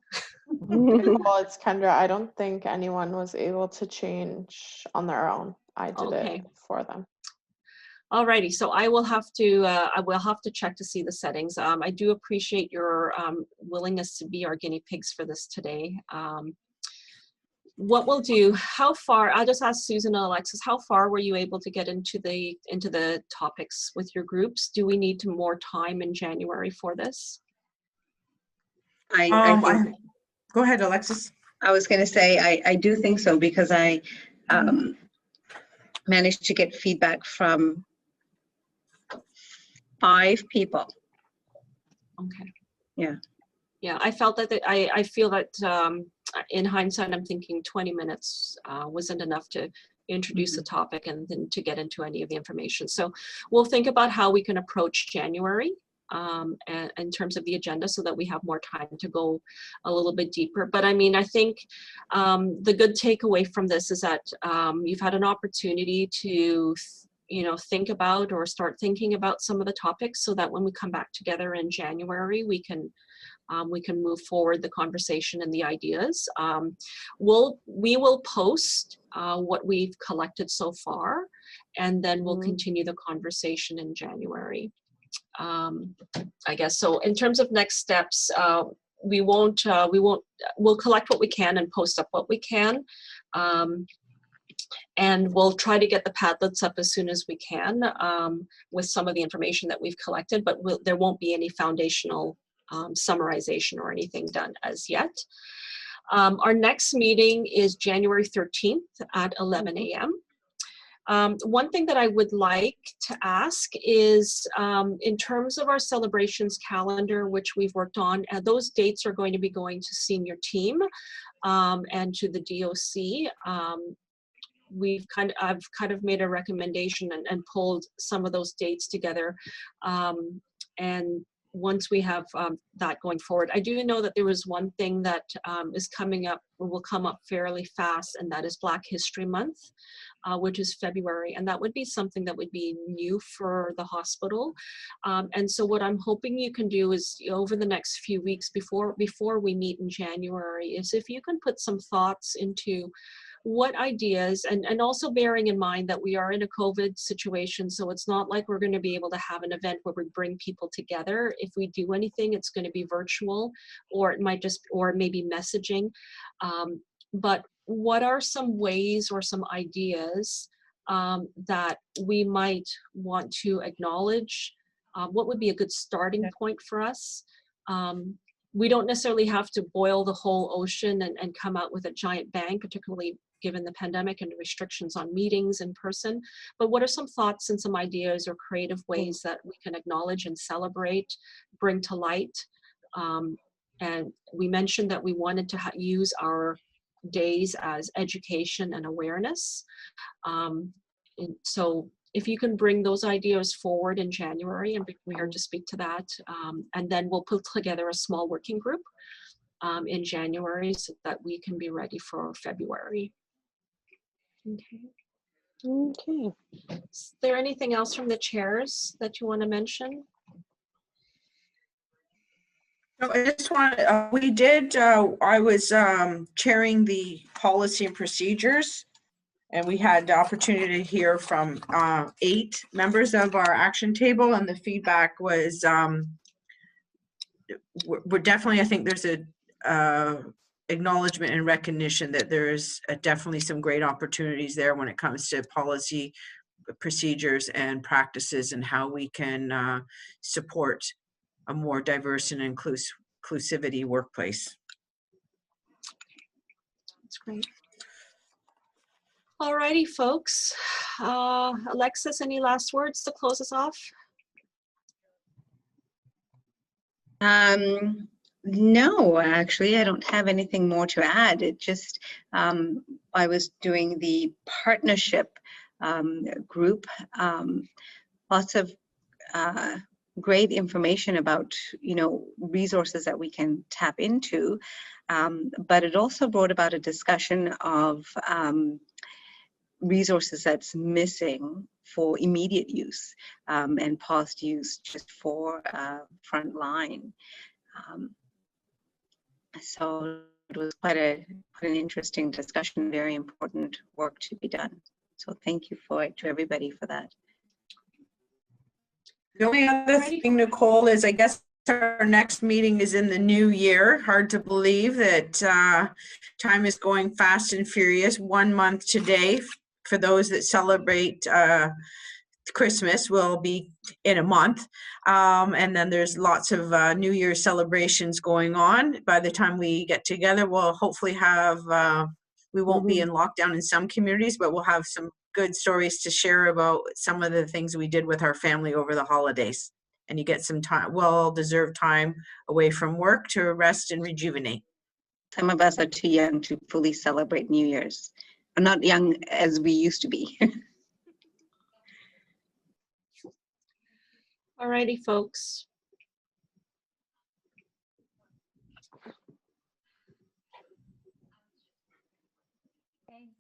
Well, it's Kendra. I don't think anyone was able to change on their own. I did it for them. Alrighty, so I will have to check to see the settings. I do appreciate your willingness to be our guinea pigs for this today. What we'll do, how far, I'll just ask Susan and Alexis, how far were you able to get into the topics with your groups? Do we need more time in January for this? I think, go ahead, Alexis. I was going to say, I do think so, because I managed to get feedback from 5 people. Okay. Yeah. Yeah, I felt that I feel that in hindsight, I'm thinking 20 minutes wasn't enough to introduce the topic and then to get into any of the information. So we'll think about how we can approach January in terms of the agenda so that we have more time to go a little bit deeper. But I mean, I think the good takeaway from this is that you've had an opportunity to think about or start thinking about some of the topics so that when we come back together in January, we can move forward the conversation and the ideas. We will post what we've collected so far, and then we'll continue the conversation in January. I guess so. In terms of next steps, we'll collect what we can and post up what we can. And we'll try to get the Padlets up as soon as we can with some of the information that we've collected, but there won't be any foundational summarization or anything done as yet. Our next meeting is January 13th at 11 a.m. One thing that I would like to ask is in terms of our celebrations calendar, which we've worked on, those dates are going to be going to senior team and to the DOC. I've kind of made a recommendation and pulled some of those dates together. And once we have that going forward, I do know that there was one thing that is coming up, or will come up fairly fast, and that is Black History Month, which is February. And that would be something that would be new for the hospital. And so what I'm hoping you can do is over the next few weeks before we meet in January, is if you can put some thoughts into what ideas, and also bearing in mind that we are in a COVID situation, so it's not like we're going to be able to have an event where we bring people together. If we do anything, it's going to be virtual, or it might just, or maybe messaging. But what are some ways or some ideas that we might want to acknowledge? What would be a good starting point for us? We don't necessarily have to boil the whole ocean and come out with a giant bang, particularly given the pandemic and the restrictions on meetings in person. But what are some thoughts and some ideas or creative ways that we can acknowledge and celebrate, bring to light? And we mentioned that we wanted to use our days as education and awareness. And so if you can bring those ideas forward in January and be prepared to speak to that, and then we'll put together a small working group in January so that we can be ready for February. Okay. Is there anything else from the chairs that you want to mention? No, I just want, I was chairing the policy and procedures, and we had the opportunity to hear from 8 members of our action table, and the feedback was, we're definitely, I think there's a acknowledgement and recognition that there's definitely some great opportunities there when it comes to policy, procedures, and practices, and how we can support a more diverse and inclusivity workplace. That's great. All righty, folks. Alexis, any last words to close us off? No, actually, I don't have anything more to add. It just, I was doing the partnership group, lots of great information about, you know, resources that we can tap into, but it also brought about a discussion of resources that's missing for immediate use and past use just for frontline. So it was quite an interesting discussion, very important work to be done. So thank you to everybody for that. The only other thing, Nicole, is I guess our next meeting is in the new year. Hard to believe that time is going fast and furious. 1 month today for those that celebrate Christmas will be in a month. And then there's lots of New Year's celebrations going on. By the time we get together, we'll hopefully have, we won't be in lockdown in some communities, but we'll have some good stories to share about some of the things we did with our family over the holidays. And you get some time, well-deserved time away from work to rest and rejuvenate. Some of us are too young to fully celebrate New Year's. We're not young as we used to be. All righty, folks. Thanks.